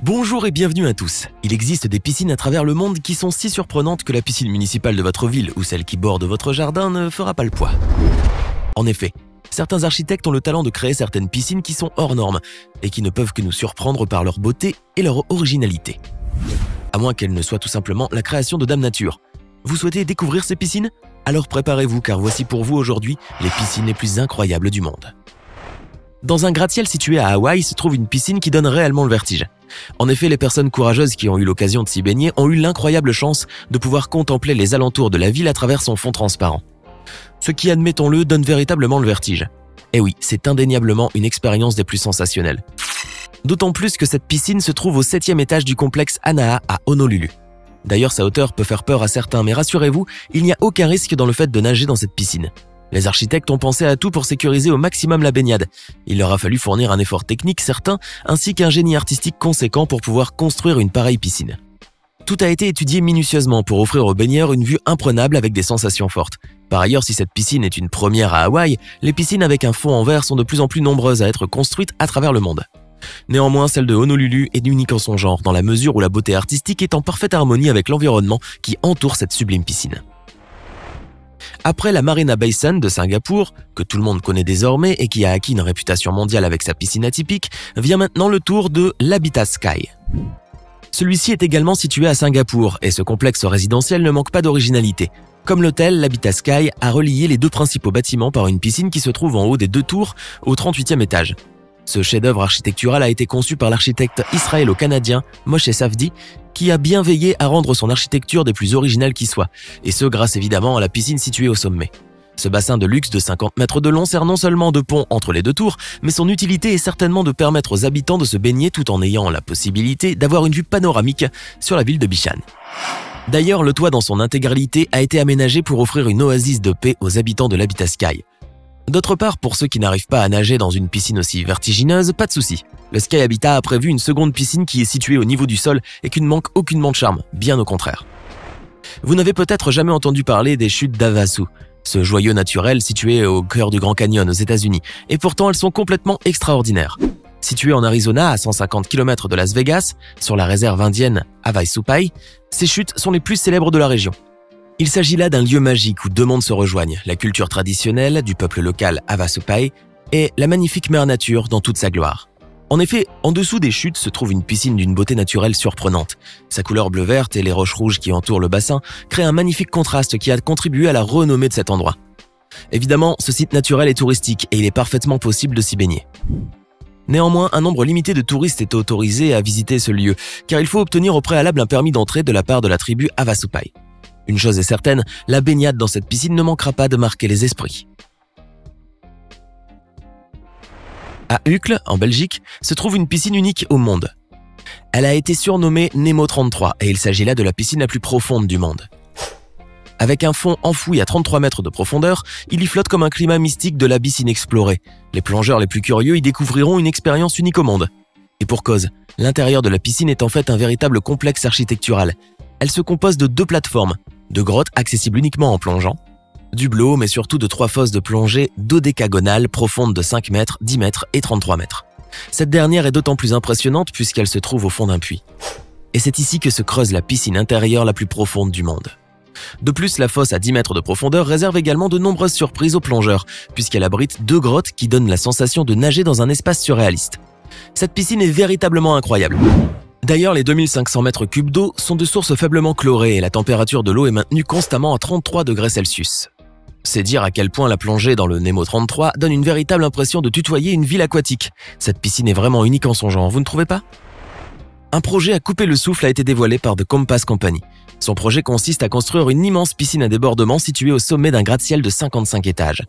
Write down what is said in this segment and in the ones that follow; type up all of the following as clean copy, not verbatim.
Bonjour et bienvenue à tous. Il existe des piscines à travers le monde qui sont si surprenantes que la piscine municipale de votre ville ou celle qui borde votre jardin ne fera pas le poids. En effet, certains architectes ont le talent de créer certaines piscines qui sont hors normes et qui ne peuvent que nous surprendre par leur beauté et leur originalité. À moins qu'elles ne soient tout simplement la création de Dame Nature. Vous souhaitez découvrir ces piscines? Alors préparez-vous car voici pour vous aujourd'hui les piscines les plus incroyables du monde. Dans un gratte-ciel situé à Hawaï se trouve une piscine qui donne réellement le vertige. En effet, les personnes courageuses qui ont eu l'occasion de s'y baigner ont eu l'incroyable chance de pouvoir contempler les alentours de la ville à travers son fond transparent. Ce qui, admettons-le, donne véritablement le vertige. Et oui, c'est indéniablement une expérience des plus sensationnelles. D'autant plus que cette piscine se trouve au 7e étage du complexe Anaha à Honolulu. D'ailleurs, sa hauteur peut faire peur à certains, mais rassurez-vous, il n'y a aucun risque dans le fait de nager dans cette piscine. Les architectes ont pensé à tout pour sécuriser au maximum la baignade. Il leur a fallu fournir un effort technique certain ainsi qu'un génie artistique conséquent pour pouvoir construire une pareille piscine. Tout a été étudié minutieusement pour offrir aux baigneurs une vue imprenable avec des sensations fortes. Par ailleurs, si cette piscine est une première à Hawaï, les piscines avec un fond en verre sont de plus en plus nombreuses à être construites à travers le monde. Néanmoins, celle de Honolulu est unique en son genre, dans la mesure où la beauté artistique est en parfaite harmonie avec l'environnement qui entoure cette sublime piscine. Après la Marina Bay Sands de Singapour, que tout le monde connaît désormais et qui a acquis une réputation mondiale avec sa piscine atypique, vient maintenant le tour de l'Habitat Sky. Celui-ci est également situé à Singapour et ce complexe résidentiel ne manque pas d'originalité. Comme l'hôtel, l'Habitat Sky a relié les deux principaux bâtiments par une piscine qui se trouve en haut des deux tours au 38e étage. Ce chef-d'œuvre architectural a été conçu par l'architecte israélo-canadien Moshe Safdie, qui a bien veillé à rendre son architecture des plus originales qui soient, et ce grâce évidemment à la piscine située au sommet. Ce bassin de luxe de 50 mètres de long sert non seulement de pont entre les deux tours, mais son utilité est certainement de permettre aux habitants de se baigner tout en ayant la possibilité d'avoir une vue panoramique sur la ville de Bishan. D'ailleurs, le toit dans son intégralité a été aménagé pour offrir une oasis de paix aux habitants de l'Habitat Sky. D'autre part, pour ceux qui n'arrivent pas à nager dans une piscine aussi vertigineuse, pas de souci. Le Sky Habitat a prévu une seconde piscine qui est située au niveau du sol et qui ne manque aucunement de charme, bien au contraire. Vous n'avez peut-être jamais entendu parler des chutes d'Havasu, ce joyau naturel situé au cœur du Grand Canyon aux États-Unis, et pourtant elles sont complètement extraordinaires. Situées en Arizona à 150 km de Las Vegas, sur la réserve indienne Havasupai, ces chutes sont les plus célèbres de la région. Il s'agit là d'un lieu magique où deux mondes se rejoignent, la culture traditionnelle du peuple local Havasupai et la magnifique mère nature dans toute sa gloire. En effet, en dessous des chutes se trouve une piscine d'une beauté naturelle surprenante. Sa couleur bleu-verte et les roches rouges qui entourent le bassin créent un magnifique contraste qui a contribué à la renommée de cet endroit. Évidemment, ce site naturel est touristique et il est parfaitement possible de s'y baigner. Néanmoins, un nombre limité de touristes est autorisé à visiter ce lieu, car il faut obtenir au préalable un permis d'entrée de la part de la tribu Havasupai. Une chose est certaine, la baignade dans cette piscine ne manquera pas de marquer les esprits. À Uccle, en Belgique, se trouve une piscine unique au monde. Elle a été surnommée Nemo 33 et il s'agit là de la piscine la plus profonde du monde. Avec un fond enfoui à 33 mètres de profondeur, il y flotte comme un climat mystique de l'abysse inexploré. Les plongeurs les plus curieux y découvriront une expérience unique au monde. Et pour cause, l'intérieur de la piscine est en fait un véritable complexe architectural. Elle se compose de deux plateformes, de grottes accessibles uniquement en plongeant, d'hublots mais surtout de 3 fosses de plongée dodécagonales profondes de 5 mètres, 10 mètres et 33 mètres. Cette dernière est d'autant plus impressionnante puisqu'elle se trouve au fond d'un puits. Et c'est ici que se creuse la piscine intérieure la plus profonde du monde. De plus, la fosse à 10 mètres de profondeur réserve également de nombreuses surprises aux plongeurs puisqu'elle abrite 2 grottes qui donnent la sensation de nager dans un espace surréaliste. Cette piscine est véritablement incroyable. D'ailleurs, les 2500 mètres cubes d'eau sont de source faiblement chlorée et la température de l'eau est maintenue constamment à 33 degrés Celsius. C'est dire à quel point la plongée dans le Nemo 33 donne une véritable impression de tutoyer une ville aquatique. Cette piscine est vraiment unique en son genre, vous ne trouvez pas? Un projet à couper le souffle a été dévoilé par The Compass Company. Son projet consiste à construire une immense piscine à débordement située au sommet d'un gratte-ciel de 55 étages.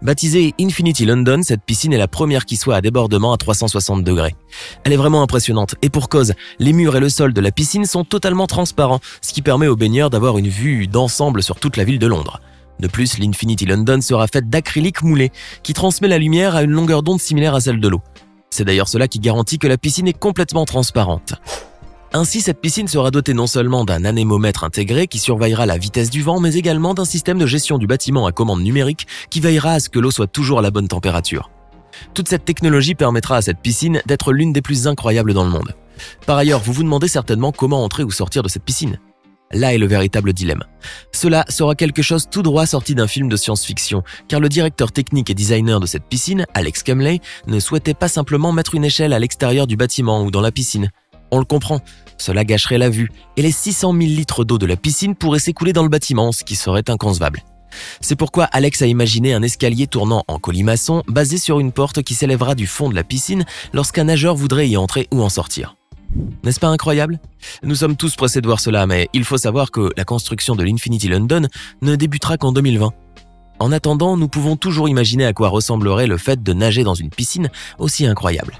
Baptisée Infinity London, cette piscine est la première qui soit à débordement à 360 degrés. Elle est vraiment impressionnante et pour cause, les murs et le sol de la piscine sont totalement transparents, ce qui permet aux baigneurs d'avoir une vue d'ensemble sur toute la ville de Londres. De plus, l'Infinity London sera faite d'acrylique moulé qui transmet la lumière à une longueur d'onde similaire à celle de l'eau. C'est d'ailleurs cela qui garantit que la piscine est complètement transparente. Ainsi, cette piscine sera dotée non seulement d'un anémomètre intégré qui surveillera la vitesse du vent, mais également d'un système de gestion du bâtiment à commande numérique qui veillera à ce que l'eau soit toujours à la bonne température. Toute cette technologie permettra à cette piscine d'être l'une des plus incroyables dans le monde. Par ailleurs, vous vous demandez certainement comment entrer ou sortir de cette piscine. Là est le véritable dilemme. Cela sera quelque chose tout droit sorti d'un film de science-fiction, car le directeur technique et designer de cette piscine, Alex Cumley, ne souhaitait pas simplement mettre une échelle à l'extérieur du bâtiment ou dans la piscine. On le comprend, cela gâcherait la vue, et les 600 000 litres d'eau de la piscine pourraient s'écouler dans le bâtiment, ce qui serait inconcevable. C'est pourquoi Alex a imaginé un escalier tournant en colimaçon basé sur une porte qui s'élèvera du fond de la piscine lorsqu'un nageur voudrait y entrer ou en sortir. N'est-ce pas incroyable? Nous sommes tous pressés de voir cela, mais il faut savoir que la construction de l'Infinity London ne débutera qu'en 2020. En attendant, nous pouvons toujours imaginer à quoi ressemblerait le fait de nager dans une piscine aussi incroyable.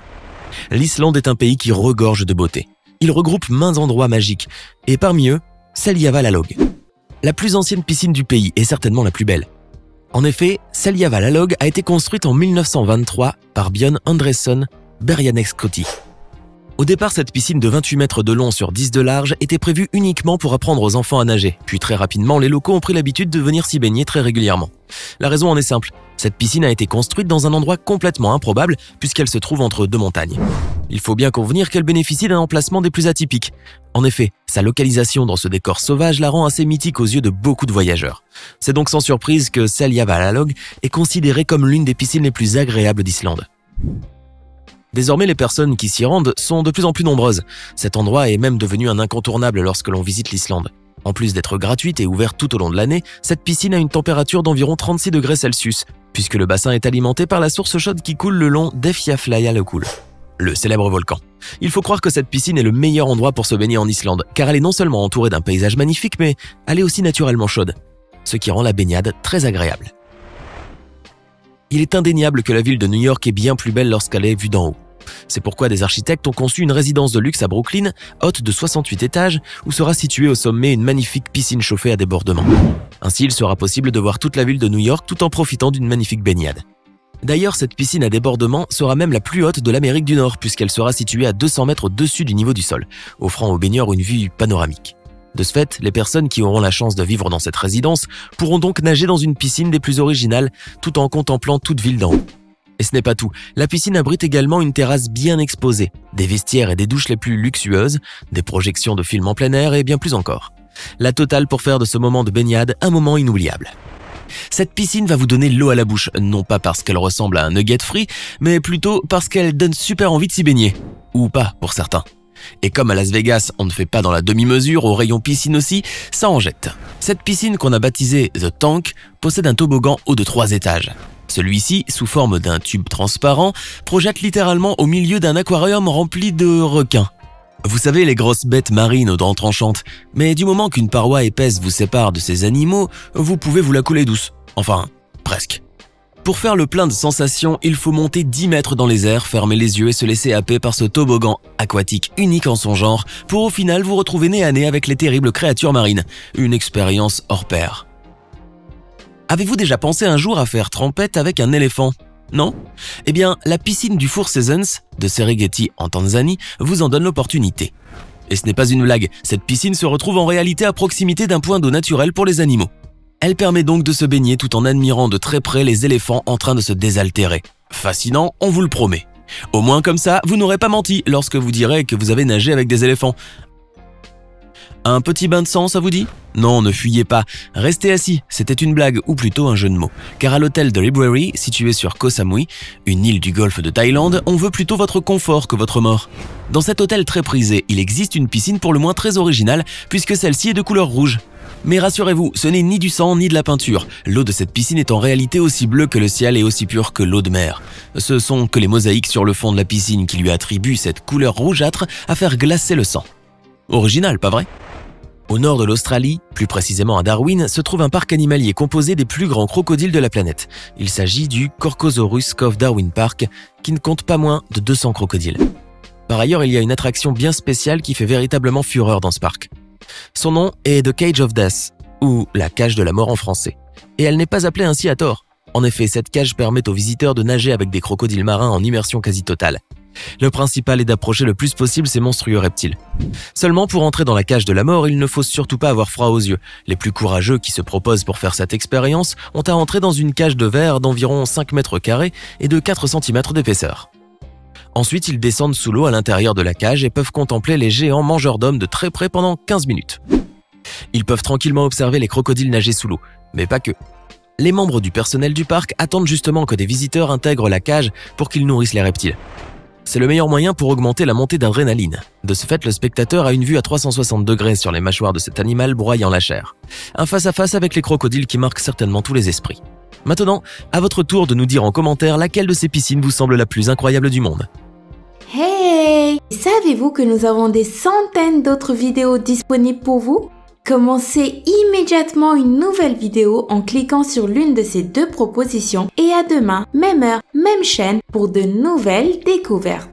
L'Islande est un pays qui regorge de beauté. Il regroupe maints endroits magiques, et parmi eux, Seljavallalog. La plus ancienne piscine du pays est certainement la plus belle. En effet, Seljavallalog a été construite en 1923 par Björn Andresson Berjanekskoti. Au départ, cette piscine de 28 mètres de long sur 10 de large était prévue uniquement pour apprendre aux enfants à nager. Puis très rapidement, les locaux ont pris l'habitude de venir s'y baigner très régulièrement. La raison en est simple. Cette piscine a été construite dans un endroit complètement improbable puisqu'elle se trouve entre deux montagnes. Il faut bien convenir qu'elle bénéficie d'un emplacement des plus atypiques. En effet, sa localisation dans ce décor sauvage la rend assez mythique aux yeux de beaucoup de voyageurs. C'est donc sans surprise que Seljavallalog est considérée comme l'une des piscines les plus agréables d'Islande. Désormais, les personnes qui s'y rendent sont de plus en plus nombreuses. Cet endroit est même devenu un incontournable lorsque l'on visite l'Islande. En plus d'être gratuite et ouverte tout au long de l'année, cette piscine a une température d'environ 36 degrés Celsius, puisque le bassin est alimenté par la source chaude qui coule le long d'Eyjafjallajökull, le célèbre volcan. Il faut croire que cette piscine est le meilleur endroit pour se baigner en Islande, car elle est non seulement entourée d'un paysage magnifique, mais elle est aussi naturellement chaude, ce qui rend la baignade très agréable. Il est indéniable que la ville de New York est bien plus belle lorsqu'elle est vue d'en haut. C'est pourquoi des architectes ont conçu une résidence de luxe à Brooklyn, haute de 68 étages, où sera située au sommet une magnifique piscine chauffée à débordement. Ainsi, il sera possible de voir toute la ville de New York tout en profitant d'une magnifique baignade. D'ailleurs, cette piscine à débordement sera même la plus haute de l'Amérique du Nord, puisqu'elle sera située à 200 mètres au-dessus du niveau du sol, offrant aux baigneurs une vue panoramique. De ce fait, les personnes qui auront la chance de vivre dans cette résidence pourront donc nager dans une piscine des plus originales tout en contemplant toute ville d'en haut. Et ce n'est pas tout, la piscine abrite également une terrasse bien exposée, des vestiaires et des douches les plus luxueuses, des projections de films en plein air et bien plus encore. La totale pour faire de ce moment de baignade un moment inoubliable. Cette piscine va vous donner l'eau à la bouche, non pas parce qu'elle ressemble à un nugget frit, mais plutôt parce qu'elle donne super envie de s'y baigner. Ou pas pour certains. Et comme à Las Vegas, on ne fait pas dans la demi-mesure, au rayon piscine aussi, ça en jette. Cette piscine qu'on a baptisée The Tank possède un toboggan haut de 3 étages. Celui-ci, sous forme d'un tube transparent, projette littéralement au milieu d'un aquarium rempli de requins. Vous savez, les grosses bêtes marines aux dents tranchantes, mais du moment qu'une paroi épaisse vous sépare de ces animaux, vous pouvez vous la couler douce. Enfin, presque. Pour faire le plein de sensations, il faut monter 10 mètres dans les airs, fermer les yeux et se laisser happer par ce toboggan aquatique unique en son genre, pour au final vous retrouver nez à nez avec les terribles créatures marines. Une expérience hors pair. Avez-vous déjà pensé un jour à faire trempette avec un éléphant? Non? Eh bien, la piscine du Four Seasons de Serengeti en Tanzanie vous en donne l'opportunité. Et ce n'est pas une blague, cette piscine se retrouve en réalité à proximité d'un point d'eau naturel pour les animaux. Elle permet donc de se baigner tout en admirant de très près les éléphants en train de se désaltérer. Fascinant, on vous le promet. Au moins comme ça, vous n'aurez pas menti lorsque vous direz que vous avez nagé avec des éléphants. Un petit bain de sang, ça vous dit? Non, ne fuyez pas. Restez assis, c'était une blague, ou plutôt un jeu de mots. Car à l'hôtel de Library, situé sur Koh Samui, une île du golfe de Thaïlande, on veut plutôt votre confort que votre mort. Dans cet hôtel très prisé, il existe une piscine pour le moins très originale, puisque celle-ci est de couleur rouge. Mais rassurez-vous, ce n'est ni du sang ni de la peinture. L'eau de cette piscine est en réalité aussi bleue que le ciel et aussi pure que l'eau de mer. Ce sont que les mosaïques sur le fond de la piscine qui lui attribuent cette couleur rougeâtre à faire glacer le sang. Original, pas vrai? Au nord de l'Australie, plus précisément à Darwin, se trouve un parc animalier composé des plus grands crocodiles de la planète. Il s'agit du Corcosaurus Cove Darwin Park, qui ne compte pas moins de 200 crocodiles. Par ailleurs, il y a une attraction bien spéciale qui fait véritablement fureur dans ce parc. Son nom est The Cage of Death, ou la cage de la mort en français. Et elle n'est pas appelée ainsi à tort. En effet, cette cage permet aux visiteurs de nager avec des crocodiles marins en immersion quasi totale. Le principal est d'approcher le plus possible ces monstrueux reptiles. Seulement pour entrer dans la cage de la mort, il ne faut surtout pas avoir froid aux yeux. Les plus courageux qui se proposent pour faire cette expérience ont à entrer dans une cage de verre d'environ 5 mètres carrés et de 4 cm d'épaisseur. Ensuite, ils descendent sous l'eau à l'intérieur de la cage et peuvent contempler les géants mangeurs d'hommes de très près pendant 15 minutes. Ils peuvent tranquillement observer les crocodiles nager sous l'eau, mais pas que. Les membres du personnel du parc attendent justement que des visiteurs intègrent la cage pour qu'ils nourrissent les reptiles. C'est le meilleur moyen pour augmenter la montée d'adrénaline. De ce fait, le spectateur a une vue à 360 degrés sur les mâchoires de cet animal broyant la chair. Un face-à-face avec les crocodiles qui marque certainement tous les esprits. Maintenant, à votre tour de nous dire en commentaire laquelle de ces piscines vous semble la plus incroyable du monde. Hey! Savez-vous que nous avons des centaines d'autres vidéos disponibles pour vous? Commencez immédiatement une nouvelle vidéo en cliquant sur l'une de ces deux propositions et à demain, même heure, même chaîne pour de nouvelles découvertes.